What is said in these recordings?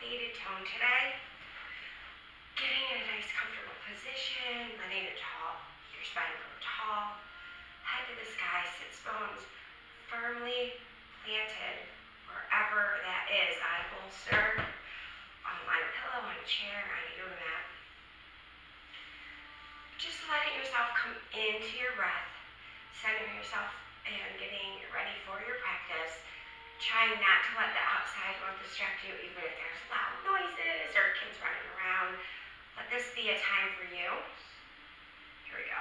elevated tone today. Getting in a nice comfortable position, letting your spine grow tall. Head to the sky, sits bones firmly planted wherever that is, on a bolster, on a pillow, on a chair, on a yoga mat. Just letting yourself come into your breath, centering yourself and getting ready for your practice. Trying not to let the outside world distract you, even if there's loud noises or kids running around. Let this be a time for you. Here we go.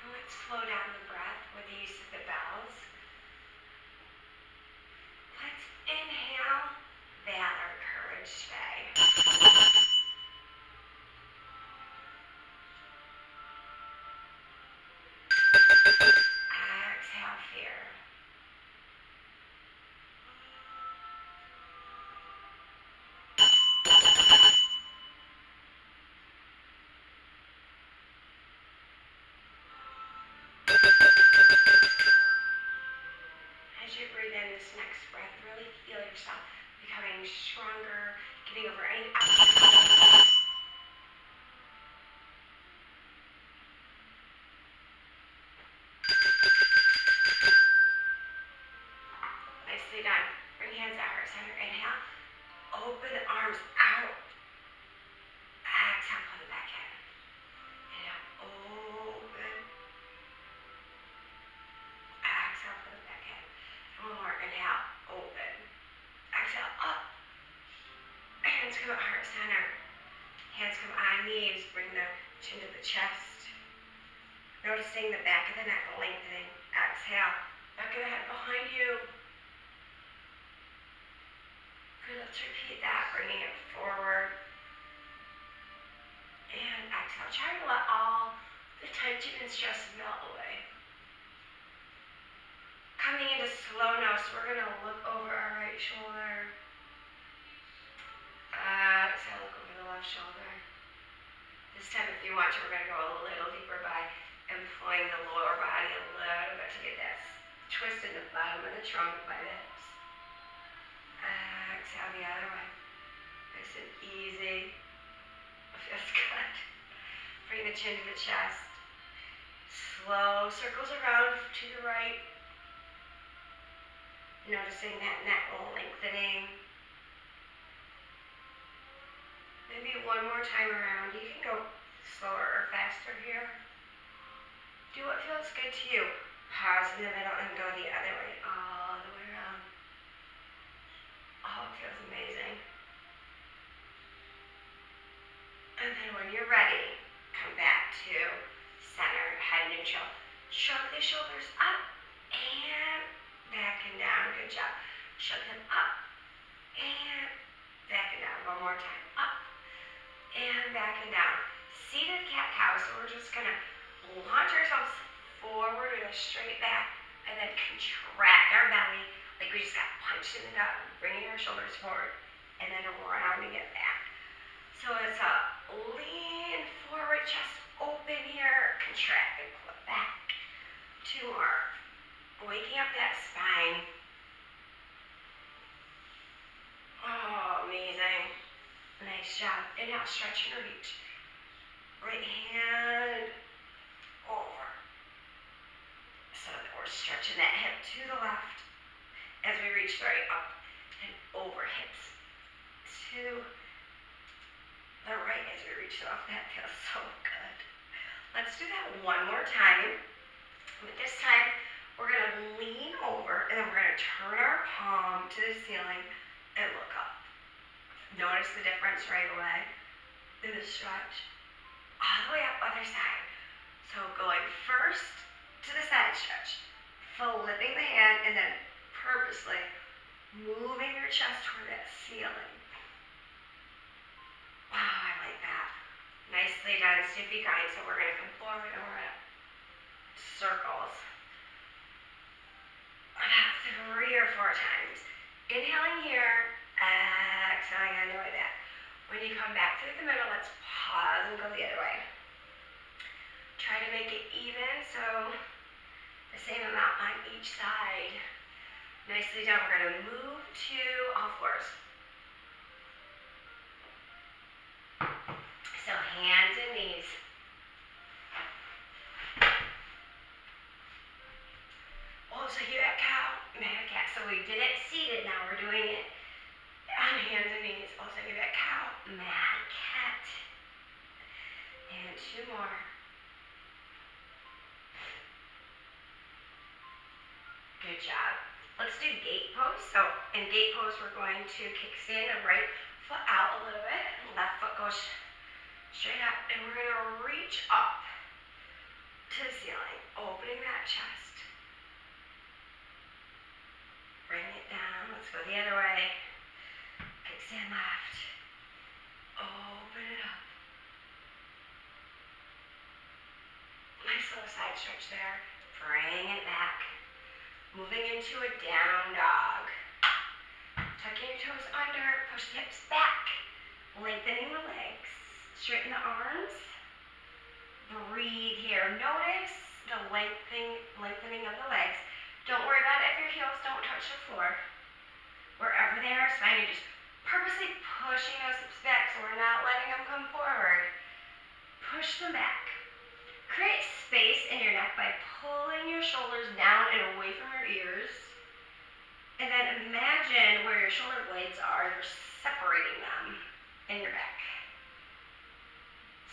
Let's slow down the breath with the use of the bells. Let's inhale Valor Courage today. Exhale Fear. As you breathe in this next breath, really feel yourself becoming stronger, getting over any obstacles. Nicely done. Bring hands at heart center. Inhale. Open the arms out. Exhale, pull it back in. Inhale. Open. Exhale, pull it back in. One more. Inhale. Open. Exhale. Up. Hands come at heart center. Hands come on knees. Bring the chin to the chest. Noticing the back of the neck lengthening. Exhale. Back of the head behind you. Good. Let's repeat that. Bringing it forward. And exhale. Try to let all the tension and stress melt away. Coming into slow now, so we're going to look over our right shoulder. Exhale, look over the left shoulder. This time, if you want to, we're going to go a little deeper by employing the lower body a little bit to get that twist in the bottom of the trunk by the hips. Exhale the other way. Nice and easy. It feels good. Bring the chin to the chest. Slow circles around to the right. Noticing that neck lengthening. Maybe one more time around. You can go slower or faster here. Do what feels good to you. Pause in the middle and go the other way, all the way around. Oh, it feels amazing. And then when you're ready, come back to center, head neutral. Shrug the shoulders up and back and down. Good job. Shrug them up and back and down. One more time. Up and back and down. Seated cat-cow. So we're just going to launch ourselves forward with a straight back and then contract our belly like we just got punched in the gut, bringing our shoulders forward and then rounding it back. So it's a lean forward, chest open here, contract and pull it back. Two more. Waking up that spine. Oh, amazing. Nice job. And now stretch and reach. Right hand over. So that we're stretching that hip to the left as we reach right up and over hips to the right as we reach the left. That feels so good. Let's do that one more time. But this time, we're going to lean over and then we're going to turn our palm to the ceiling and look up. Notice the difference right away in the stretch. All the way up, other side. So going first to the side stretch, flipping the hand and then purposely moving your chest toward that ceiling. Wow, I like that. Nicely done, stiffy grind. So we're gonna come forward and we're gonna circles. About 3 or 4 times. Inhaling here, exhaling on the way back. When you come back through the middle, let's pause and go the other way. Try to make it even, so the same amount on each side. Nicely done. We're going to move to all fours. So hands and knees. Oh, so you got cow, mad cat. So we did it seated, now we're doing it on hands and knees. Also give that cow, mad cat. And 2 more. Good job. Let's do gate pose. So in gate pose, we're going to kickstand the right foot out a little bit. Left foot goes straight up. And we're going to reach up to the ceiling, opening that chest. Bring it down. Let's go the other way. Kickstand left. Open it up. Nice little side stretch there. Bring it back. Moving into a down dog. Tucking your toes under, push the hips back. Lengthening the legs. Straighten the arms. Breathe here. Notice the lengthening of the legs. Don't worry about it if your heels don't touch the floor. Wherever they are, it's fine. You're just purposely pushing those hips back so we're not letting them come forward. Push them back. Create space in your neck by pulling your shoulders down and away from your ears. And then imagine where your shoulder blades are, you're separating them in your back.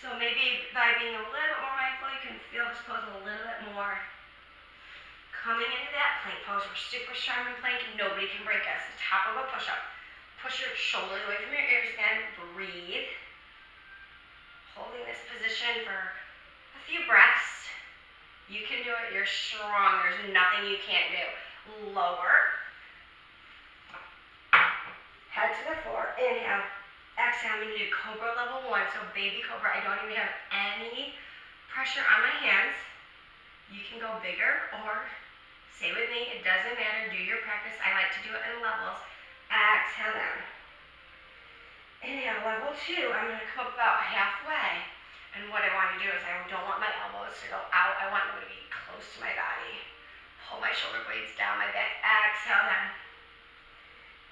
So maybe by being a little bit more mindful, you can feel this pose a little bit more. Coming into that plank pose, we're super strong in plank, nobody can break us. The top of a push-up. Push your shoulders away from your ears again, breathe. Holding this position for a few breaths. You can do it, you're strong, there's nothing you can't do. Lower. Head to the floor, inhale. Exhale, I'm going to do Cobra level 1, so baby Cobra. I don't even have any pressure on my hands. You can go bigger or stay with me, it doesn't matter, do your practice. I like to do it in levels. Exhale down. Inhale, level 2. I'm going to come up about halfway. And what I want to do is I don't want my elbows to go out. I want them to be close to my body. Pull my shoulder blades down my back. Exhale down.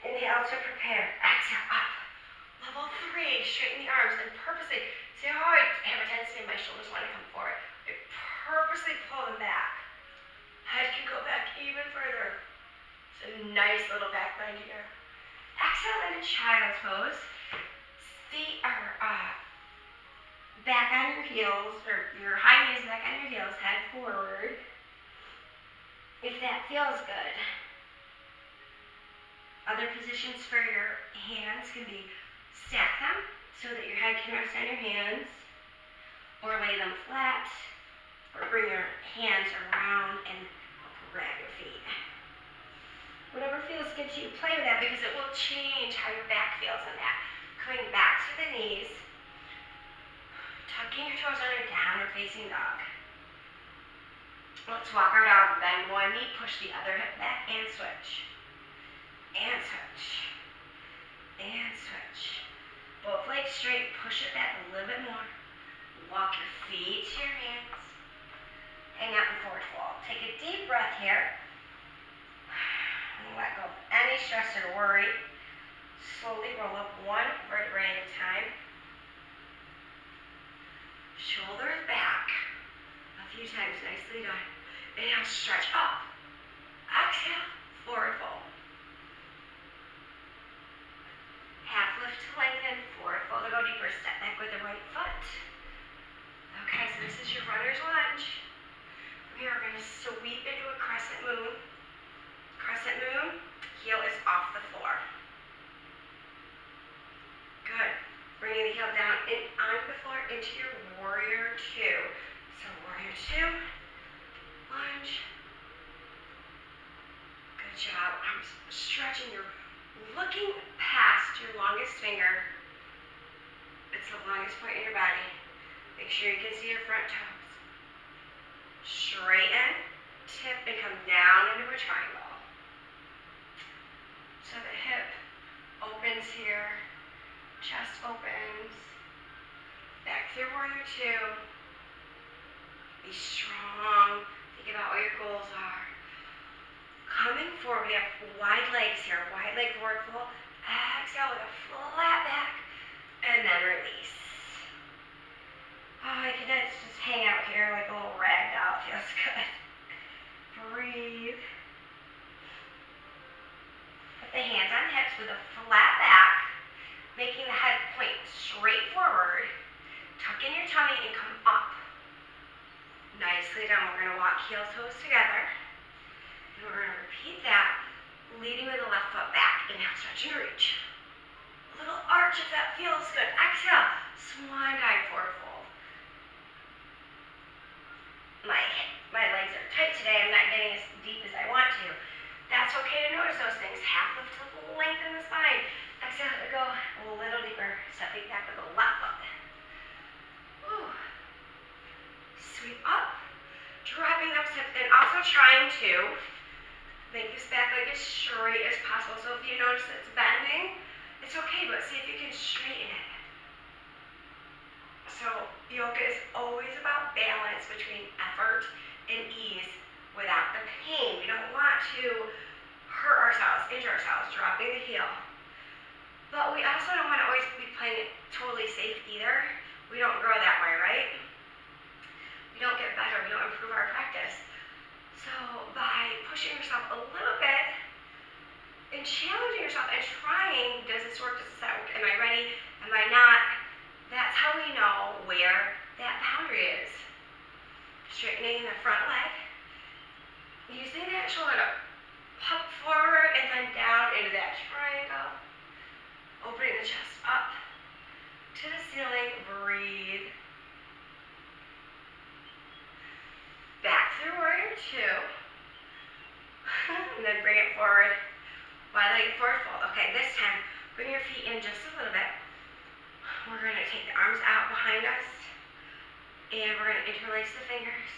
Inhale to prepare. Exhale up. Level 3. Straighten the arms and purposely, see how I have a tendency in my shoulders when I come forward. I purposely pull them back. Head can go back even further. It's a nice little back bend here. Exhale into child's pose. Feet are back on your heels, or your high knees back on your heels, head forward. If that feels good. Other positions for your hands can be stack them so that your head can rest on your hands, or lay them flat, or bring your hands around and grab your feet. Whatever feels good to you, play with that because it will change how your back feels on that. Coming back to the knees. Tucking your toes under, downward facing dog. Let's walk our dog. Bend one knee, push the other hip back, and switch. And switch. And switch. Both legs straight, push it back a little bit more. Walk your feet to your hands. Hang out in forward fold. Take a deep breath here. And let go of any stress or worry. Slowly roll up one vertebrae at a time. Shoulders back. A few times, nicely done. Inhale, stretch up. Exhale, forward fold. Half lift to lengthen, forward fold to go deeper. Step back with the right foot. Okay, so this is your runner's lunge. We are going to sweep into a crescent moon. Crescent moon, heel is off the floor. Good. Bringing the heel down onto the floor into your warrior 2. So warrior 2, lunge. Good job. I'm stretching your looking past your longest finger. It's the longest point in your body. Make sure you can see your front toes. Straighten, tip, and come down into a triangle. So the hip opens here, chest opens. Back through warrior two. Be strong. Think about what your goals are. Coming forward, we have wide legs here. Wide leg forward fold. Exhale with a flat back. And then release. Oh, I can just hang out here like a little rag doll. It feels good. Breathe. Put the hands on hips with a flat back, making the head point straight forward. Tuck in your tummy and come up. Nicely done. We're going to walk heel toes together. And we're going to repeat that, leading with the left foot back. Inhale, stretch and reach. A little arch if that feels good. Exhale, swan dive, forward fold. My legs are tight today. I'm not getting as deep as I want to. That's okay to notice those things. Half lift to lengthen the spine. Exhale to go a little deeper. Stepping back with the left foot. Woo. Sweep up. Dropping those hips and also trying to make this back leg as straight as possible. So if you notice it's bending, it's okay, but see if you can straighten it. So yoga is always about balance between effort and ease without the pain. We don't want to hurt ourselves, injure ourselves, dropping the heel. But we also don't want to always be playing it totally safe either. We don't grow that way, right? We don't get better, we don't improve our practice. So by pushing yourself a little bit and challenging yourself and trying, does this work, does this not work, am I ready, am I not? That's how we know where that boundary is. Straightening the front leg, using that shoulder to pop forward and then down into that triangle. Opening the chest up to the ceiling, breathe. Back through warrior two. And then bring it forward. Wide-legged forward fold. Okay, this time, bring your feet in just a little bit. We're going to take the arms out behind us. And we're going to interlace the fingers.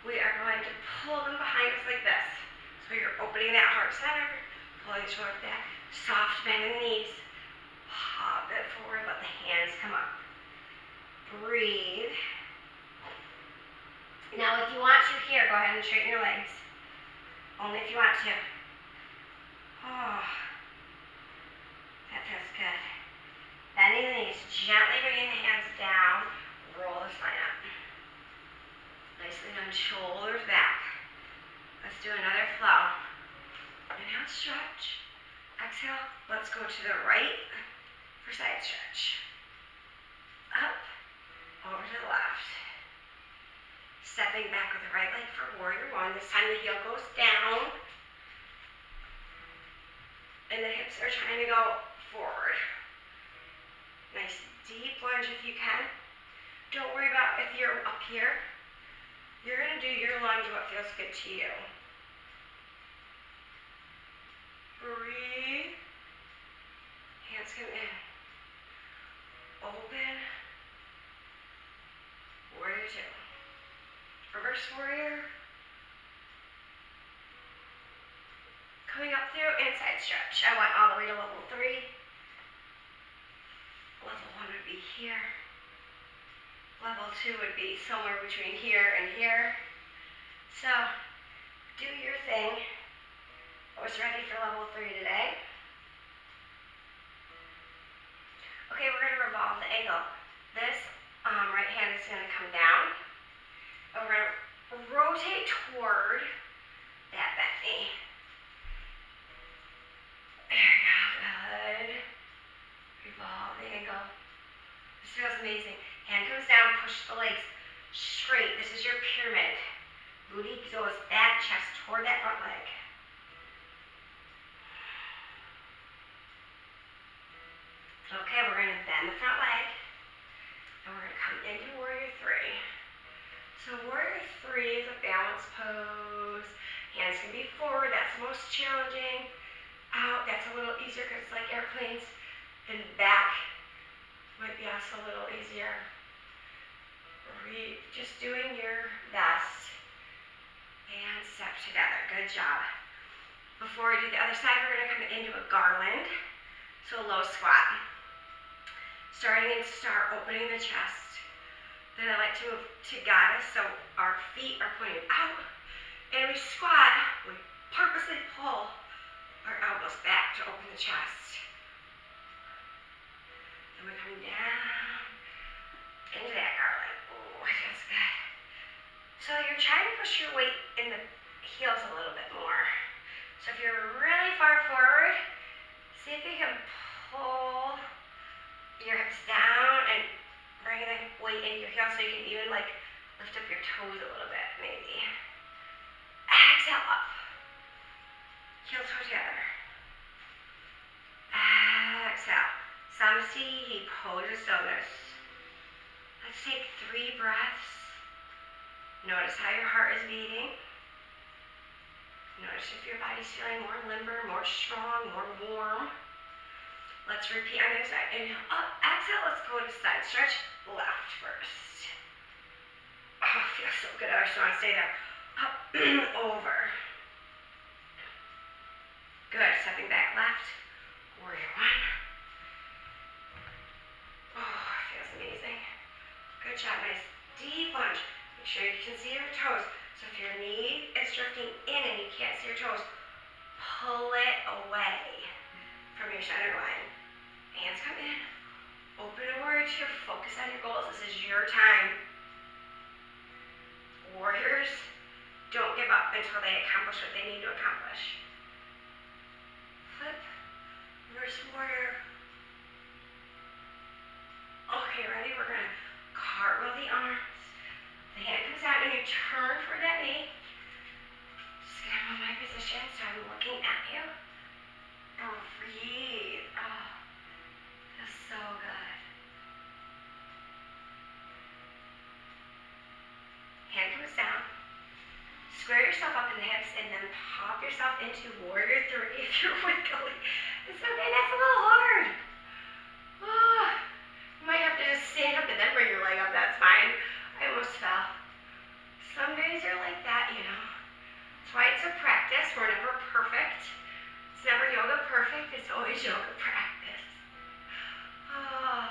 We are going to pull them behind us like this. So you're opening that heart center, pulling the shoulder back, soft bend in the knees. Hop it forward, let the hands come up. Breathe. Now if you want to here, go ahead and straighten your legs. Only if you want to. Oh, that feels good. Bending the knees, gently bringing the hands down, roll the spine up. Nicely done, shoulders back. Let's do another flow. Inhale, stretch. Exhale, let's go to the right for side stretch. Up, over to the left. Stepping back with the right leg for warrior one. This time the heel goes down. And the hips are trying to go forward. Nice deep lunge if you can. Don't worry about if you're up here. You're going to do your lunge what feels good to you. Breathe. Hands come in. Open. Warrior two. Reverse warrior. Coming up through and side stretch. I went all the way to level 3. Level 1 would be here. Level 2 would be somewhere between here and here. So, do your thing. I was ready for level 3 today. Okay, we're going to revolve the ankle. This right hand is going to come down. And we're going to rotate toward that bent knee. There you go, good. Revolve the ankle. This feels amazing. Hand comes down, push the legs straight. This is your pyramid. Booty goes back, chest toward that front leg. Okay, we're going to bend the front leg. And we're going to come into warrior 3. So warrior 3 is a balance pose. Hands can be forward, that's the most challenging. out. That's a little easier because it's like airplanes. And back might be also a little easier. Just doing your best. And step together. Good job. Before we do the other side, we're going to come into a garland. So a low squat. Starting in star, opening the chest. Then I like to move to goddess, so our feet are pointing out. And we squat. We purposely pull our elbows back to open the chest. Then we come down into that garland. Oh, it feels good. So you're trying to push your weight in the heels a little bit more. So if you're really far forward, see if you can pull your hips down and bring the weight into your heels so you can even like lift up your toes a little bit, maybe. Exhale up. Heel toe together. Exhale. Samastiti pose donuts. Let's take 3 breaths. Notice how your heart is beating. Notice if your body's feeling more limber, more strong, more warm. Let's repeat on the other side. Inhale up, exhale, let's go to side stretch. Left first. Oh, feels so good. I just want to stay there. Up, over. Good, stepping back left. Warrior 1. Oh, feels amazing. Good job, nice deep lunge. Make sure you can see your toes. So if your knee is drifting in and you can't see your toes, pull it away from your center line. Hands come in. Open to warrior 2. Focus on your goals. This is your time. Warriors don't give up until they accomplish what they need to accomplish. Flip. Reverse warrior. Okay, ready? We're going to cartwheel the arms. The hand comes out and you turn for that knee. Just going to move my position so I'm looking at you. Breathe. Oh, feels so good. Hand comes down. Square yourself up in the hips and then pop yourself into warrior 3 if you're wiggly. It's okay, that's a little hard. Oh, you might have to just stand up and then bring your leg up, that's fine. I almost fell. Some days are like that, you know. That's why it's a practice. We're never perfect. It's never yoga perfect. It's always yoga practice. Oh.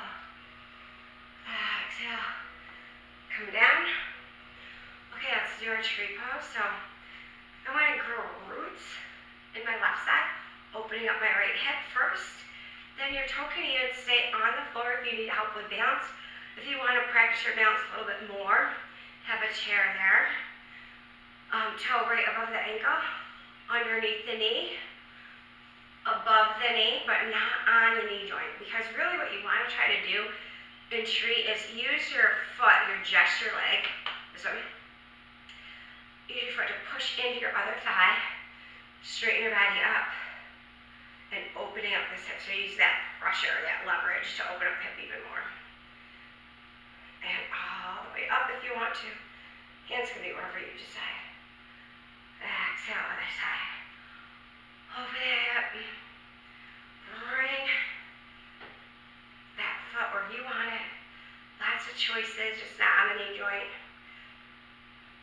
Exhale. Come down. Okay, let's do our tree pose. So I want to grow roots in my left side, opening up my right hip first. Then your toe can even stay on the floor if you need help with balance. If you want to practice your balance a little bit more, have a chair there. Toe right above the ankle, underneath the knee, above the knee, but not on the knee joint. Because really what you want to try to do in tree is use your foot, your gesture leg, this one. Use your foot to push into your other thigh, straighten your body up, and opening up this hip. So use that pressure, that leverage to open up the hip even more. And all the way up if you want to. Hands can be wherever you decide. Exhale, other side. Open it up. Bring that foot where you want it. Lots of choices, just not on the knee joint.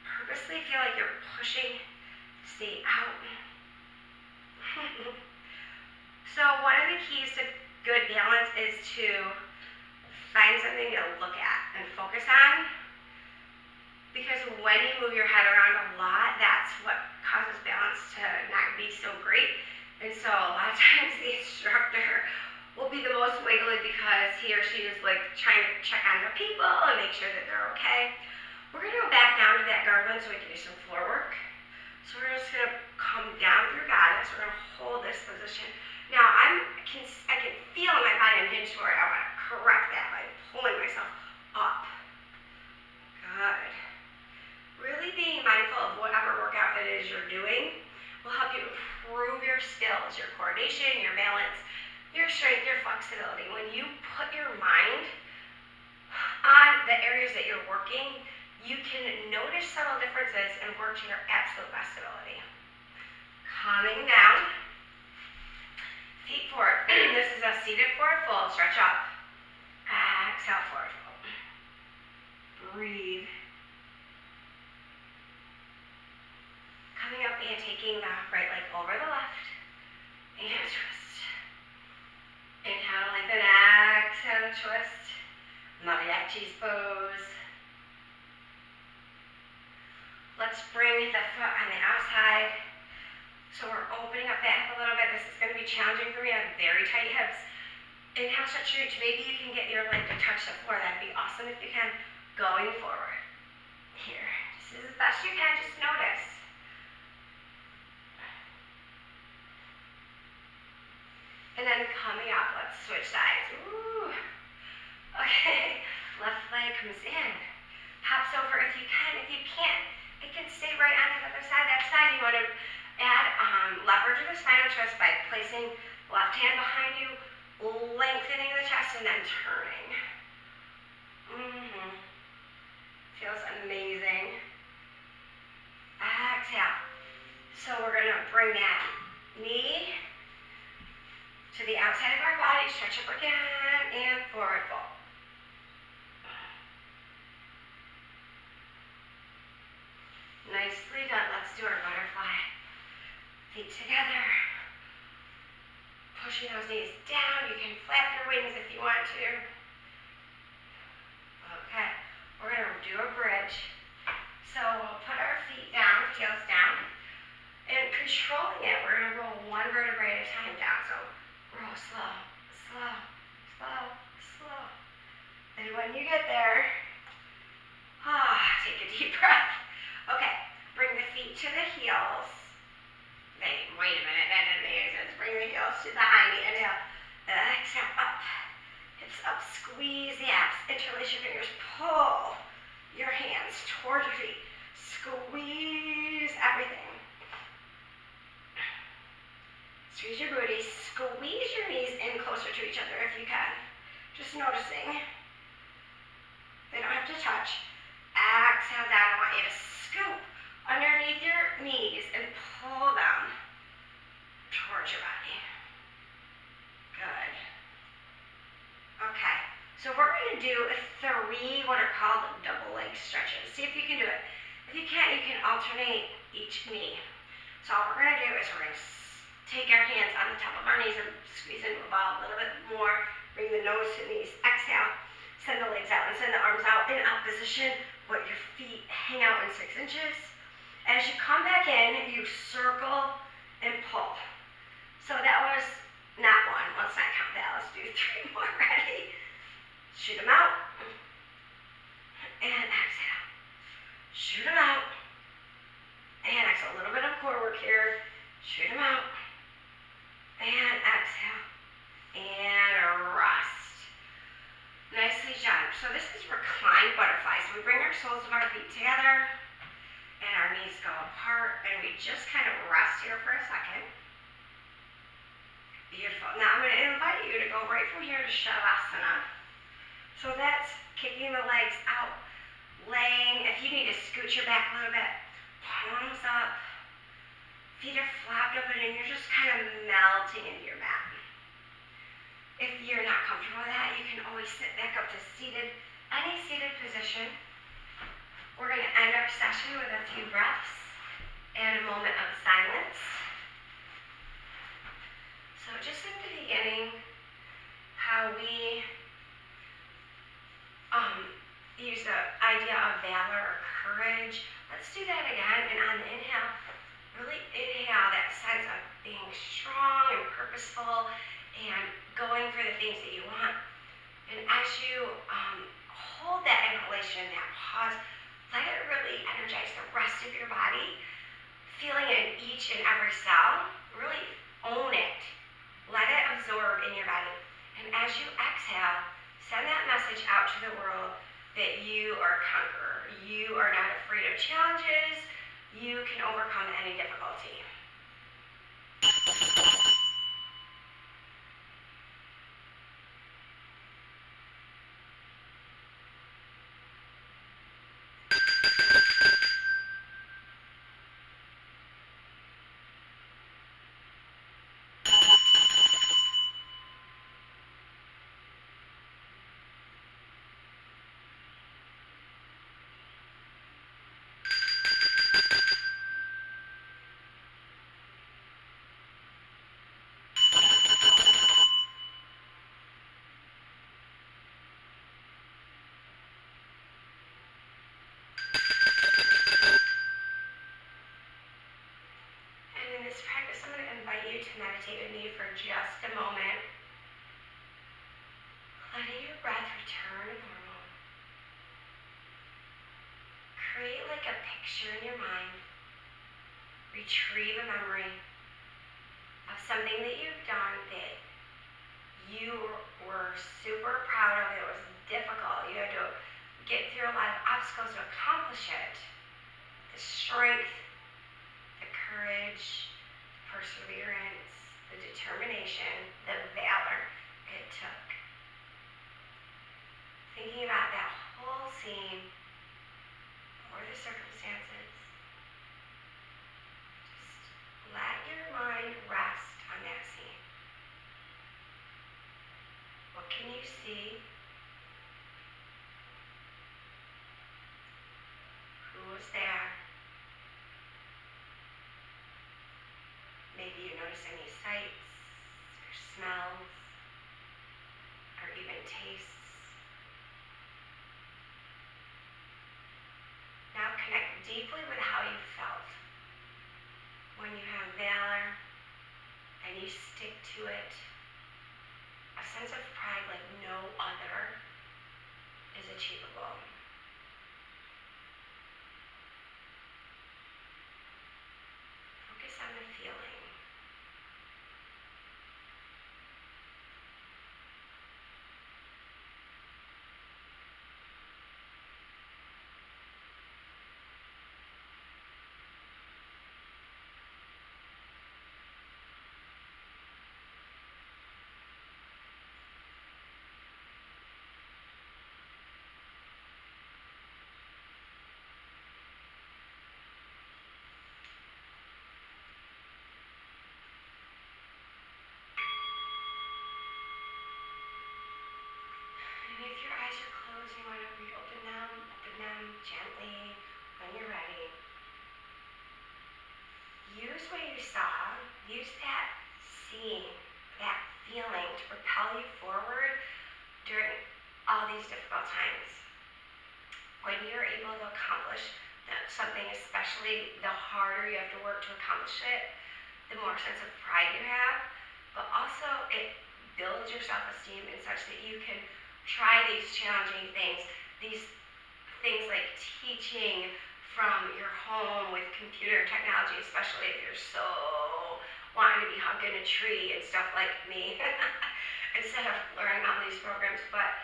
Purposely feel like you're pushing to stay out. So one of the keys to good balance is to find something to look at and focus on. Because when you move your head around a lot, that's what causes balance to not be so great. And so a lot of times the instructor will be the most wiggly because he or she is like trying to check on the people and make sure that they're okay. We're going to go back down to that garland so we can do some floor work. So we're just going to come down through goddess. We're going to hold this position. Now I can feel in my body unhinged for it. I want to correct that by pulling myself up. Good. Really being mindful of whatever workout it is you're doing will help you improve your skills, your coordination, your balance, your strength, your flexibility. When you put your mind on the areas that you're working, you can notice subtle differences and work to your absolute best ability. Coming down. seated forward fold, stretch up. Exhale, forward fold. Breathe. Coming up and taking the right leg over the left. And twist. Inhale, lengthen, exhale, twist. Mariachi cheese pose. Let's bring the foot on the outside. So we're opening up that hip a little bit. This is going to be challenging for me. I have very tight hips. Inhale, stretch, reach. Maybe you can get your leg to touch the floor. That'd be awesome if you can. Going forward. Here. Just as best you can. Just notice. And then coming up, let's switch sides. Ooh. Okay. Left leg comes in. Hops over if you can. If you can't, it can stay right on the other side. That's fine. You want to add leverage to the spinal twist by placing left hand behind you, lengthening the chest, and then turning. Feels amazing. Exhale. So we're going to bring that knee to the outside of our body. Stretch up again and forward fold. Nicely done. Let's do our butterfly. Feet together. Pushing those knees down. You can flap your wings if you want to. Okay. We're going to do a bridge. So we'll put our feet down, heels down. And controlling it, we're going to roll one vertebrae at a time down. So roll slow, slow, slow, slow. And when you get there, take a deep breath. Okay, bring the feet to the heels. Wait a minute, that didn't make any sense. Bring the heels to the high knee. Inhale. Exhale, up. Hips up, squeeze the abs. Interlace your fingers. Pull your hands toward your feet. Squeeze everything. Squeeze your booty. Squeeze your knees in closer to each other if you can. Just noticing. They don't have to touch. Exhale down. I want you to scoop underneath your knees and pull them towards your body. Good. Okay. So we're going to do 3 what are called double leg stretches. See if you can do it. If you can't, you can alternate each knee. So all we're going to do is we're going to take our hands on the top of our knees and squeeze into a ball a little bit more. Bring the nose to the knees. Exhale. Send the legs out and send the arms out in opposition. Let your feet hang out in 6 inches. As you come back in, you circle and pull. So that was not 1. Let's not count that. Let's do 3 more. Ready? Shoot them out. And exhale. Shoot them out. And exhale. A little bit of core work here. Shoot them out. And exhale. And rest. Nicely done. So this is reclined butterfly. So we bring our soles of our feet together. And our knees go apart. And we just kind of rest here for a second. Beautiful. Now I'm going to invite you to go right from here to Shavasana. So that's kicking the legs out, laying. If you need to scoot your back a little bit, palms up, feet are flapped open, and you're just kind of melting into your mat. If you're not comfortable with that, you can always sit back up to seated, any seated position. We're going to end our session with a few breaths and a moment of silence. So just at the beginning, how we use the idea of valor or courage. Let's do that again. And on the inhale, really inhale that sense of being strong and purposeful and going for the things that you want. And as you hold that inhalation, that pause, let it really energize the rest of your body, feeling it in each and every cell. Really own it. Let it absorb in your body. And as you exhale, send that message out to the world that you are a conqueror. You are not afraid of challenges. You can overcome any difficulty. this practice, I'm going to invite you to meditate with me for just a moment. Letting your breath return to normal. Create like a picture in your mind. Retrieve a memory of something that you've done that you were super proud of. It was difficult. You had to get through a lot of obstacles to accomplish it. The strength, the courage, the perseverance, the determination, the valor it took. Thinking about that whole scene or the circumstances. Just let your mind rest on that scene. What can you see? Who was there? Maybe you notice any sights or smells or even tastes. Now connect deeply with how you felt when you have valor and you stick to it. A sense of pride like no other is achievable. Focus on the feeling. And if your eyes are closed, you want to reopen them, open them gently when you're ready. Use what you saw, use that scene, that feeling to propel you forward during all these difficult times. When you're able to accomplish something, especially the harder you have to work to accomplish it, the more sense of pride you have, but also it builds your self-esteem in such that you can try these challenging things, these things like teaching from your home with computer technology, especially if you're so wanting to be hugging a tree and stuff like me, instead of learning all these programs. But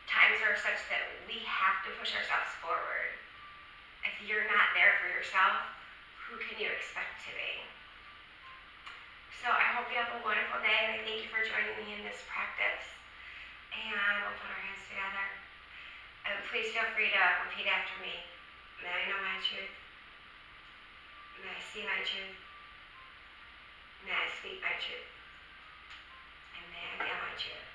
times are such that we have to push ourselves forward. If you're not there for yourself, who can you expect to be? So I hope you have a wonderful day, and I thank you for joining me in this practice. And we'll put our hands together. And please feel free to repeat after me. May I know my truth? May I see my truth? May I speak my truth? And may I feel my truth?